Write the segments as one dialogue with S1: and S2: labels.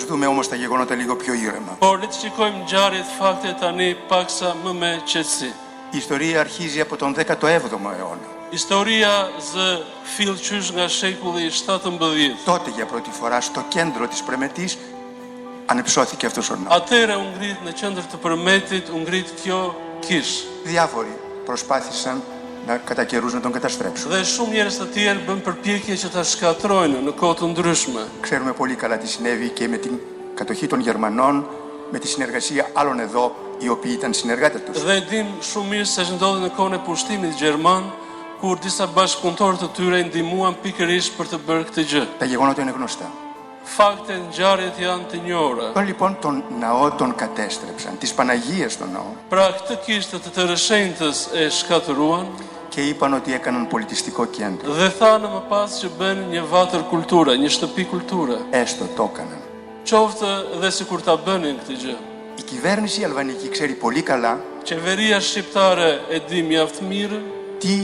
S1: δούμε όμως τα γεγονότα λίγο πιο ήρεμα.
S2: Por le të shikojmë ngjarjet, fakte tani paksa më me qetësi.
S1: Η ιστορία αρχίζει από τον 17ο αιώνα.
S2: Historia zë fill qysh nga shekulli i 17.
S1: Τότε για πρώτη φορά στο κέντρο της Πρεμετής ανεψώθηκε αυτός ο ναός.
S2: Atëre u ngrit në qendër të Përmetit, u ngrit kjo kish.
S1: Διάφοροι προσπάθησαν κατά καιρούς να τον καταστρέψουν.
S2: Dhe shumë njerëz të tjerë bën përpjekje që ta shkatrojnë në kohë të ndryshme.
S1: Ξέρουμε πολύ καλά τι συνέβη και με την κατοχή των Γερμανών, με τη συνεργασία άλλων εδώ, οι οποίοι ήταν συνεργάτες τους.
S2: Dhe dim shumë mirë se ndodhi në kohën e pushtimit gjerman, kur disa bashkëpunëtorë të tyre ndihmuan pikërisht për të bërë këtë gjë.
S1: Τα γεγονότα είναι γνωστά.
S2: Faktet, ngjarjet janë të njohura.
S1: Τον λοιπόν τον ναό τον κατέστρεψαν, τις Παναγίες στον ναό.
S2: Pra këtë kishtë të rëshëntës e shkatëruan
S1: Και είπαν ότι έκαναν πολιτιστικό κέντρο.
S2: dhe thanë më pas që bën një vatër kulture, një shtëpi kulture.
S1: Έστω το έκαναν.
S2: Qoftë dhe sikur ta bënin këtë gjë.
S1: Η κυβέρνηση αλβανική ξέρει πολύ καλά
S2: Qeveria shqiptare e di mjaft mirë
S1: τι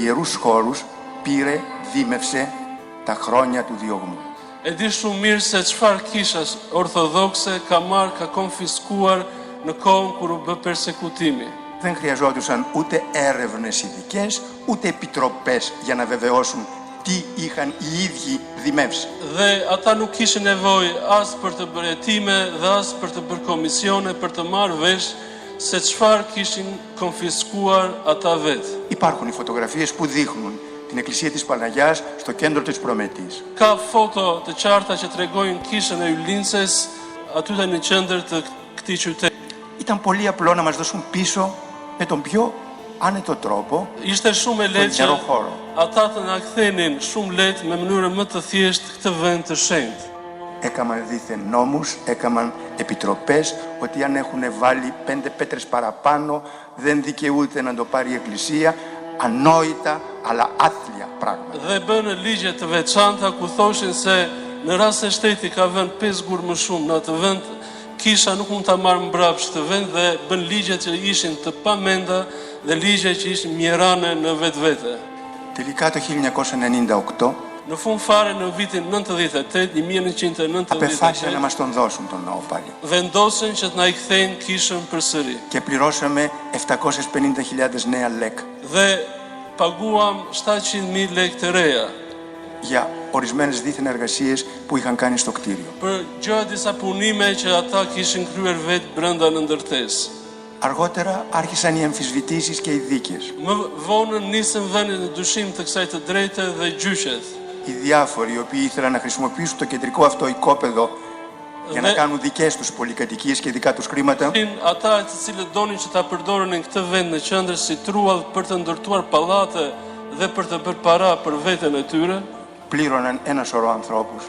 S1: ιερούς χώρους πήρε, δίμευσε τα χρόνια του διωγμού.
S2: e di shumë mirë se çfarë kishas ortodokse ka marrë, ka konfiskuar në kohën kur u bë persekutimi.
S1: Δεν χρειαζόντουσαν ούτε έρευνες ειδικές, ούτε επιτροπές για να βεβαιώσουν τι είχαν οι ίδιοι δημεύσει.
S2: Dhe ata nuk kishin nevojë as për të bërë hetime dhe as për të bërë komisione për të marrë vesh se çfarë kishin konfiskuar ata vetë.
S1: Υπάρχουν οι φωτογραφίες που δείχνουν την εκκλησία της Παναγιάς στο κέντρο της Προμετής.
S2: Ka foto të qarta që tregojnë kishën e Ylinces aty në qendër të këtij qyteti.
S1: Ήταν πολύ απλό να μας δώσουν πίσω με τον πιο άνετο τρόπο
S2: Ishte shumë e
S1: τον
S2: lehtë që
S1: ιερό χώρο.
S2: ata të na kthenin shumë lehtë me mënyrë më të thjeshtë këtë vend të shenjtë.
S1: Έκαναν δήθεν νόμους, έκαναν επιτροπές ότι αν έχουν βάλει 5 πέτρες παραπάνω δεν δικαιούται να το πάρει η εκκλησία. Ανόητα αλλά άθλια πράγματα.
S2: Dhe bënë ligje të veçanta ku thoshin se në rast se shteti ka vënë 5 gur më shumë në atë vend, kisha nuk mund ta marrë mbrapsht të vend dhe bën ligje që ishin të pamenda dhe ligje që ishin mjerane në vetvete.
S1: Τελικά το 1998
S2: Në fund fare në vitin 98, 1998,
S1: απεφάσισαν να μας τον δώσουν τον ναό πάλι.
S2: vendosin që të na i kthejnë kishën përsëri.
S1: Και πληρώσαμε 750.000 νέα λεκ
S2: Dhe paguam 700.000 lekë të reja
S1: για ορισμένες δίθεν εργασίες που είχαν κάνει στο κτίριο.
S2: për gjëra disa punime që ata kishin kryer vetë brenda në ndërtesë.
S1: Αργότερα άρχισαν οι αμφισβητήσεις και οι δίκες.
S2: Më vonën nisën vënë në dyshim të kësaj të drejtë dhe gjyqet.
S1: Οι διάφοροι οι οποίοι ήθελαν να χρησιμοποιήσουν το κεντρικό αυτό οικόπεδο για να κάνουν δικές τους πολυκατοικίες και δικά τους χρήματα,
S2: Ata të cilët donin që ta përdoronin këtë vend në qendër si truall për të ndërtuar pallate dhe për të bërë para për veten e tyre,
S1: πλήρωναν ένα σωρό ανθρώπους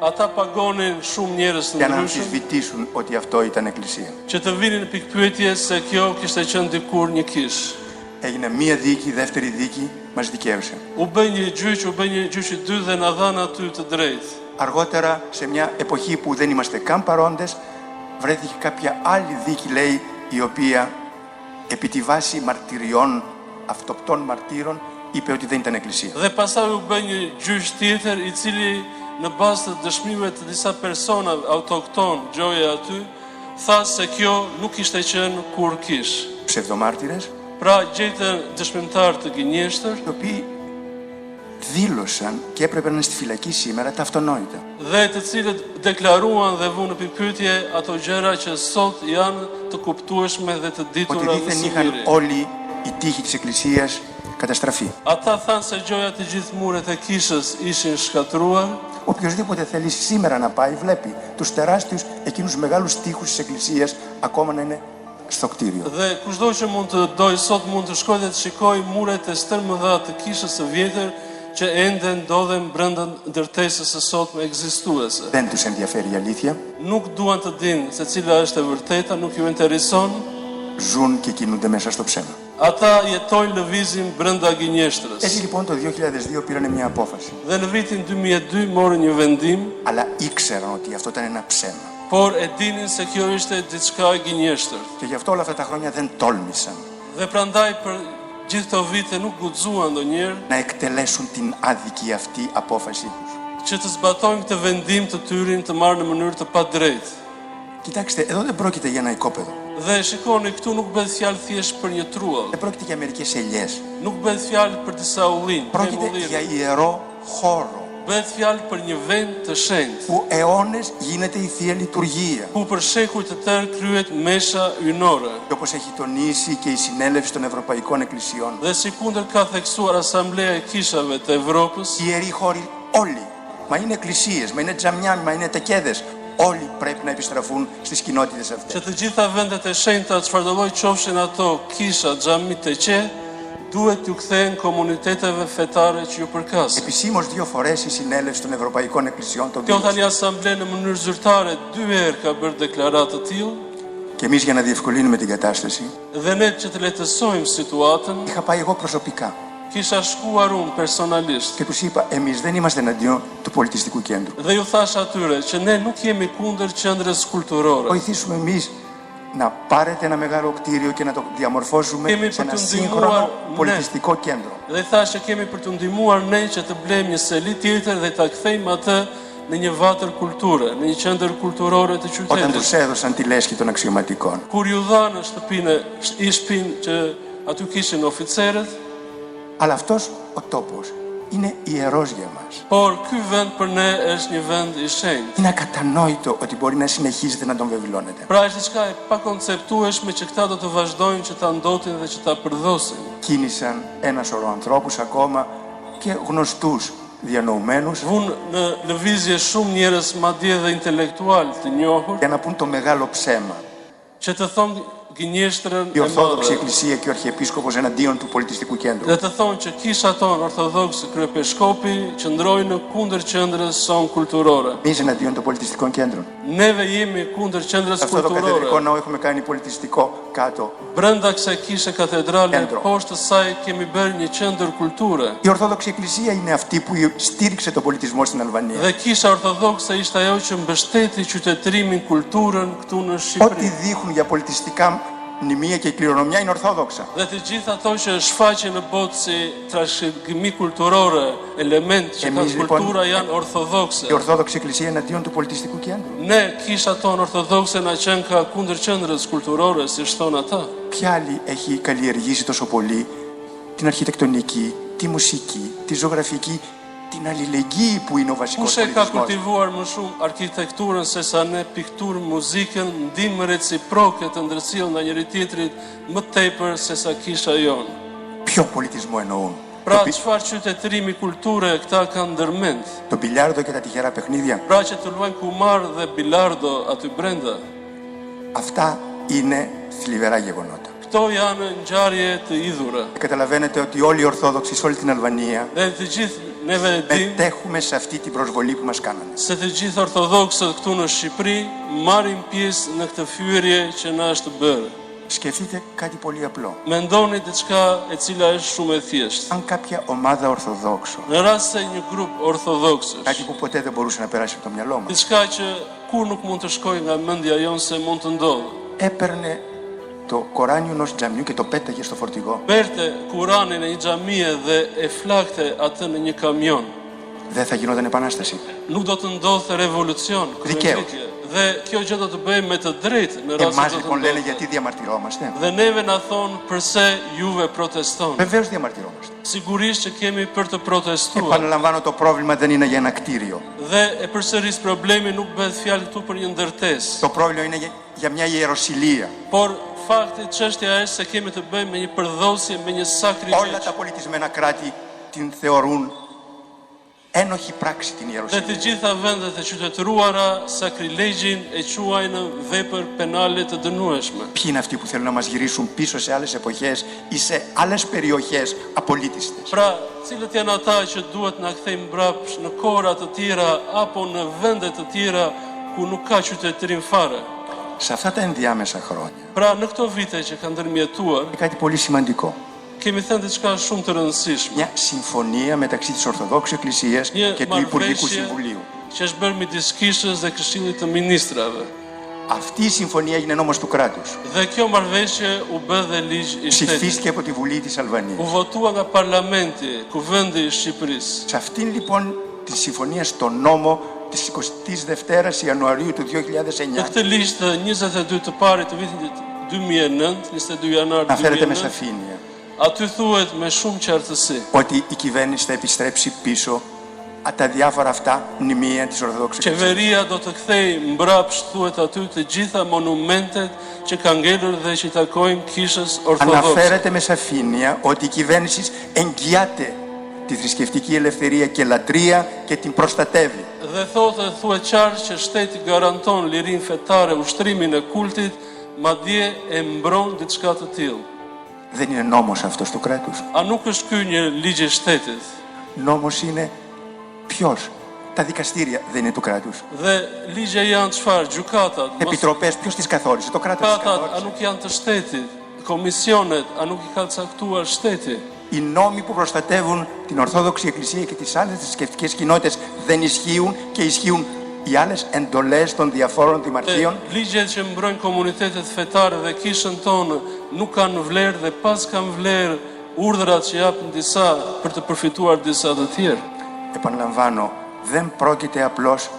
S2: ata pagonin shumë njerëz të
S1: για να
S2: ndryshëm
S1: αμφισβητήσουν ότι αυτό ήταν εκκλησία.
S2: që të vinin në pikpyetje se kjo kishte qenë dikur një kish.
S1: Έγινε μία δίκη, δεύτερη δίκη, μας δικαίωσε.
S2: U bë një gjyq i dytë dhe na dhan aty të drejtë.
S1: Αργότερα, σε μια εποχή που δεν είμαστε καν παρόντες, βρέθηκε κάποια άλλη δίκη, λέει, η οποία επί τη βάση μαρτυριών, αυτοπτών μαρτύρων, είπε ότι δεν ήταν εκκλησία.
S2: Dhe pastaj u bë një gjyq tjetër i cili në bazë të dëshmive të disa persona autokton gjoje aty, tha se kjo nuk ishte qenë kur kish.
S1: Ψευδομάρτυρες,
S2: Pra gjetën dëshmimtar të gënjeshtër
S1: οι οποίοι δήλωσαν και έπρεπε να είναι στη φυλακή σήμερα τα αυτονόητα.
S2: dhe të cilët deklaruan dhe vunë në pikpyetje ato gjëra që sot janë të kuptueshme dhe të
S1: Ότι
S2: ditura dhe
S1: δήθεν
S2: së
S1: είχαν
S2: miri.
S1: όλοι οι τείχοι της εκκλησίας καταστραφεί.
S2: Ata thanë se gjoja të gjithë muret e kishës ishin shkatruar.
S1: Οποιοςδήποτε θέλει σήμερα να πάει, βλέπει τους τεράστιους, εκείνους μεγάλους τείχους της εκκλησίας ακόμα να είναι στο κτίριο.
S2: Dhe kushdo që mund të dojë sot mund të shkojë dhe të shikojë muret e stërmëdha të kishës së vjetër që ende ndodhen brenda ndërtesës së sotme ekzistuese.
S1: Δεν τους ενδιαφέρει η αλήθεια.
S2: Nuk duan të dinë se cila është e vërteta, nuk ju intereson.
S1: Ζουν και κινούνται μέσα στο ψέμα.
S2: Ata jetojnë lëvizin brenda gënjeshtrës.
S1: Έτσι λοιπόν το 2002 πήραν μια απόφαση.
S2: Dhe në vitin 2002 morën një vendim,
S1: Αλλά ήξεραν ότι αυτό ήταν ένα ψέμα.
S2: por e dinin se kjo ishte diçka e gënjeshtër.
S1: Και γι' αυτό όλα αυτά τα χρόνια δεν τόλμησαν
S2: Dhe prandaj për gjithë këto vite nuk guxuan ndonjëherë
S1: να εκτελέσουν την άδικη αυτή απόφαση τους.
S2: që të zbatojnë këtë vendim të tyre të marrë në mënyrë të padrejtë.
S1: Κοιτάξτε, εδώ δεν πρόκειται για ένα οικόπεδο.
S2: Dhe shikoni, këtu nuk bëhet fjalë thjesht për një truall,
S1: Δεν πρόκειται για μερικές ελιές.
S2: nuk bëhet fjalë për disa ullinj,
S1: Πρόκειται για ιερό χώρο
S2: bëhet fjalë për një vend të shenjtë,
S1: που αιώνες γίνεται η Θεία Λειτουργία.
S2: ku për shekuj të tërë kryhet mesha ynore.
S1: Και όπως έχει τονίσει και η Συνέλευση των Ευρωπαϊκών Εκκλησιών,
S2: Dhe si kundër ka theksuar Asambleja e Kishave të Evropës,
S1: οι ιεροί χώροι όλοι, μα είναι εκκλησίες, μα είναι τζαμιά, μα είναι τεκέδες, όλοι πρέπει να επιστραφούν στις κοινότητες
S2: që
S1: αυτές.
S2: të gjitha vendet e shenjta, çfarëdo lloj qofshin ato, kisha, xhami, teqe, duhet t'ju kthehen komuniteteve fetare që ju përkasin.
S1: Επισήμως 2 φορές η Συνέλευση των Ευρωπαϊκών Εκκλησιών το
S2: Kjo
S1: δήλωσε.
S2: tani Asamble në mënyrë zyrtare 2 herë ka bërë deklaratë të tillë
S1: Και εμείς για να διευκολύνουμε την κατάσταση,
S2: dhe ne që të lehtësojmë situatën,
S1: είχα πάει εγώ προσωπικά
S2: kisha shkuar unë personalisht
S1: και τους είπα, εμείς δεν είμαστε εναντίον του πολιτιστικού κέντρου.
S2: dhe ju thash atyre që ne nuk jemi kundër qendrës kulturore.
S1: Βοηθήσουμε εμείς να πάρετε ένα μεγάλο κτίριο και να το διαμορφώσουμε
S2: Kemi
S1: σε
S2: për
S1: ένα
S2: të
S1: σύγχρονο
S2: ndihmuar
S1: πολιτιστικό κέντρο.
S2: Dhe thash që kemi për të ndihmuar ne që të blejmë një seli tjetër dhe ta kthejmë atë në një vatër kulture, në një qendër kulturore të
S1: Όταν τους
S2: qytetit.
S1: έδωσαν τη λέσχη των αξιωματικών.
S2: Kur ju dhanë shtëpinë që aty kishin oficerët,
S1: Αλλά αυτός ο τόπος είναι ιερός για μας.
S2: por ky vend për ne është një vend i shenjtë.
S1: Είναι ακατανόητο ότι μπορεί να συνεχίζετε να τον βεβηλώνετε.
S2: Pra është diçka e pakonceptueshme që këta do të vazhdojnë që ta ndotin dhe që ta përdhosin.
S1: Κίνησαν ένα σωρό ανθρώπους ακόμα και γνωστούς διανοουμένους
S2: Vun në lëvizje shumë njerëz madje dhe intelektual të njohur
S1: για να πούν το μεγάλο ψέμα.
S2: që të thonë gënjeshtrën
S1: Η
S2: e
S1: Ορθόδοξη
S2: madhe.
S1: Εκκλησία και ο Αρχιεπίσκοπος εναντίον του πολιτιστικού κέντρου.
S2: Dhe të thonë që kisha tonë ortodoksë kryepeskopi qëndrojnë kundër qendrës son kulturore.
S1: Εμείς εναντίον των πολιτιστικών κέντρων.
S2: Neve jemi kundër qendrës
S1: Αυτό το καθεδρικό
S2: kulturore.
S1: ναό έχουμε κάνει πολιτιστικό κάτω.
S2: Brenda kësaj kishe katedrale,
S1: Qendro.
S2: poshtë saj kemi bërë një qendër kulture.
S1: Η Ορθόδοξη Εκκλησία είναι αυτή που στήριξε τον πολιτισμό στην Αλβανία.
S2: Dhe kisha ortodokse ishte ajo që mbështeti qytetërimin, kulturën këtu në
S1: Ό,τι
S2: Shqipëri.
S1: δείχνουν για πολιτιστικά μνημεία και κληρονομιά είναι Ορθόδοξα.
S2: Dhe të gjitha ato që shfaqen në botë si trashëgimi kulturore, element që
S1: Εμείς,
S2: kanë
S1: λοιπόν,
S2: kultura janë ortodokse.
S1: Η Ορθόδοξη Εκκλησία εναντίον του πολιτιστικού κέντρου.
S2: Ne kisha tonë ortodokse na qenë ka kundër qendrës kulturore, si thonë ata.
S1: Ποια άλλη έχει καλλιεργήσει τόσο πολύ την αρχιτεκτονική, τη μουσική, τη ζωγραφική, την αλληλεγγύη που είναι ο βασικός
S2: Kush e ka
S1: πολιτισμός.
S2: kultivuar më shumë arkitekturën se sa ne, pikturën, muzikën, ndihmë reciproke të ndërcjellë nga njëri tjetrit më tepër se sa kisha jonë.
S1: Ποιο πολιτισμό εννοούν?
S2: Pra, çfarë qytetërimi kulture këta kanë ndërmend?
S1: Το μπιλιάρδο και τα τυχερά παιχνίδια.
S2: Pra që të luajnë kumar dhe bilardo aty brenda.
S1: Αυτά είναι θλιβερά γεγονότα.
S2: Këto janë ngjarje të idhura.
S1: Καταλαβαίνετε ότι όλοι οι Ορθόδοξοι σε όλη την Αλβανία
S2: Dhe të gjithë neve e dim
S1: μετέχουμε σε αυτή την προσβολή που μας κάνανε.
S2: se të gjithë ortodoksët këtu në Shqipëri marrin pjesë në këtë fyerje që na është bërë.
S1: Σκεφτείτε κάτι πολύ απλό.
S2: Mendoni diçka e cila është shumë e thjeshtë.
S1: Αν κάποια ομάδα Ορθοδόξων,
S2: Në rast se një grup ortodoksësh,
S1: κάτι που ποτέ δεν μπορούσε να περάσει από το μυαλό μας,
S2: diçka që kur nuk mund të shkojë nga mendja jonë se mund të ndodhë.
S1: έπαιρνε το κοράνιο ενός τζαμιού και το πέταγε στο φορτηγό,
S2: Berte Kuranin e një xhamie dhe e flakte atë në një kamion.
S1: δεν θα γινόταν επανάσταση.
S2: Nuk do të ndodhte revolucion,
S1: Δικαίως.
S2: kryenditje. Dhe kjo gjë do të bëjmë me të drejtë në rast se
S1: Εμάς
S2: do të
S1: λοιπόν λένε
S2: ndodhte.
S1: γιατί διαμαρτυρόμαστε.
S2: Dhe neve na thonë pse juve protestoni.
S1: Βεβαίως διαμαρτυρόμαστε.
S2: Sigurisht që kemi për të protestuar.
S1: Επαναλαμβάνω, το πρόβλημα δεν είναι για ένα κτίριο.
S2: Dhe e përsëris problemi nuk bëhet fjalë këtu për një ndërtesë.
S1: Το πρόβλημα είναι για μια ιεροσυλία.
S2: Por fakti çështja është se kemi të bëjmë me një përdhosje, me një
S1: Όλα
S2: sakrilegj.
S1: τα πολιτισμένα κράτη την θεωρούν ένοχη πράξη την
S2: Dhe të
S1: ιεροσυλία.
S2: gjitha vendet e qytetëruara sakrilegjin e quajnë vepër penale të dënueshme.
S1: Ποιοι είναι αυτοί που θέλουν να μας γυρίσουν πίσω σε άλλες εποχές ή σε άλλες περιοχές απολύτιστες.
S2: Pra, cilët janë ata që duhet na kthejmë mbrapsh në kohra të tjera apo në vende të tjera ku nuk ka qytetërim fare.
S1: Σε αυτά τα ενδιάμεσα χρόνια
S2: Pra, në këto vite që kanë ndërmjetuar,
S1: είναι κάτι πολύ σημαντικό.
S2: kemi thënë diçka shumë të rëndësishme.
S1: Μια συμφωνία μεταξύ της Ορθοδόξης Εκκλησίας
S2: Një
S1: και του Υπουργικού
S2: marrëveshje
S1: Συμβουλίου.
S2: që është bërë midis kishës dhe këshillit të ministrave.
S1: Αυτή η συμφωνία έγινε νόμος του κράτους.
S2: Dhe kjo marrëveshje u bë dhe ligj i shtetit.
S1: Ψηφίστηκε από τη Βουλή της
S2: U
S1: Αλβανίας.
S2: votua nga parlamenti, kuvendi i Shqipërisë.
S1: Σε αυτήν λοιπόν της συμφωνίας στο νόμο της 22ης Ιανουαρίου του 2009.
S2: Në këtë listë të 22 të parit të vitit 2009, 22 janar
S1: Αναφέρεται με
S2: 2009,
S1: σαφήνεια
S2: aty thuhet me shumë qartësi
S1: ότι η κυβέρνηση θα επιστρέψει πίσω τα διάφορα αυτά μνημεία της Ορθοδόξης Εκκλησίας.
S2: Qeveria do të kthej mbrapsht thuhet aty të gjitha monumentet që ka ngelur dhe që i takojnë kishës ortodokse.
S1: Αναφέρεται με σαφήνεια ότι η κυβέρνηση εγγυάται τη θρησκευτική ελευθερία και λατρεία και την προστατεύει.
S2: Dhe thuhet qartë që shteti garanton lirinë fetare, ushtrimin e kultit, madje e mbron diçka të tillë.
S1: Δεν είναι νόμος αυτός του κράτους.
S2: A nuk është ky një ligj i shtetit?
S1: Νόμος είναι ποιος? Τα δικαστήρια δεν είναι του κράτους.
S2: Dhe ligje janë çfarë? Gjykatat.
S1: Επιτροπές ποιος τις καθόρισε? Το κράτος τις
S2: Gjykatat a
S1: καθόρισε.
S2: nuk janë të shtetit? Komisionet a nuk i ka caktuar shteti?
S1: Οι νόμοι που προστατεύουν την Ορθόδοξη Εκκλησία και τις άλλες θρησκευτικές κοινότητες δεν ισχύουν και ισχύουν οι άλλες εντολές των διαφόρων δημαρχείων.
S2: Ligjet që mbrojnë komunitetet fetare dhe kishën tonë nuk kanë vlerë dhe pas kanë vlerë urdhrat që japin disa për të përfituar disa të tjerë.
S1: Επαναλαμβάνω, δεν πρόκειται απλώς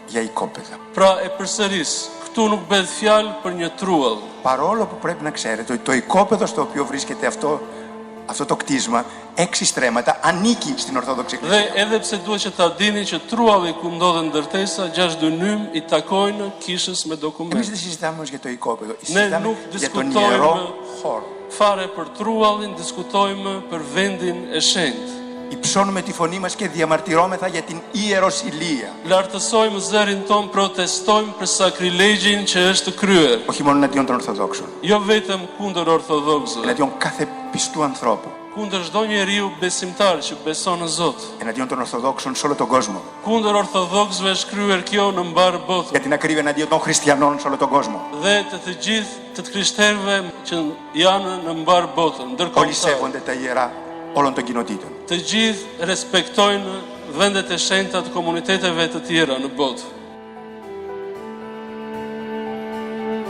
S1: για οικόπεδα.
S2: Pra e përsëris, këtu nuk bëhet fjalë për një truall.
S1: Παρόλο που πρέπει να ξέρετε ότι το οικόπεδο στο οποίο βρίσκεται αυτό το κτίσμα, 6 στρέμματα, ανήκει στην Ορθόδοξη
S2: Dhe
S1: Εκκλησία.
S2: edhe pse duhet që ta dini që trualli ku ndodhen ndërtesa, 6 dynym i takojnë kishës me
S1: Εμείς
S2: dokument.
S1: δεν συζητάμε όμως για το οικόπεδο,
S2: Ναι,
S1: συζητάμε
S2: νου,
S1: για τον
S2: diskutojmë-
S1: ιερό χώρο.
S2: Fare për truallin, diskutojmë për vendin e shenjtë.
S1: Υψώνουμε τη φωνή μας και διαμαρτυρόμεθα για την ιεροσυλία.
S2: Lartësojmë zërin ton, protestojmë për sakrilegjin që është kryer.
S1: Όχι μόνο εναντίον των Ορθοδόξων,
S2: Jo vetëm kundër ortodoksëve,
S1: εναντίον κάθε πιστού ανθρώπου,
S2: kundër çdo njeriu besimtar që beson në Zot.
S1: εναντίον των Ορθοδόξων σε όλο τον κόσμο.
S2: Kundër ortodoksëve është kryer kjo në mbar botën.
S1: Για την ακρίβεια, εναντίον των χριστιανών σε όλο τον κόσμο.
S2: Dhe të gjithë të krishterëve që janë në mbar botën,
S1: Όλοι
S2: ndërkombëtar.
S1: σέβονται τα ιερά όλων των κοινοτήτων.
S2: Të gjithë respektojnë vendet e shenjta të komuniteteve të tjera në botë.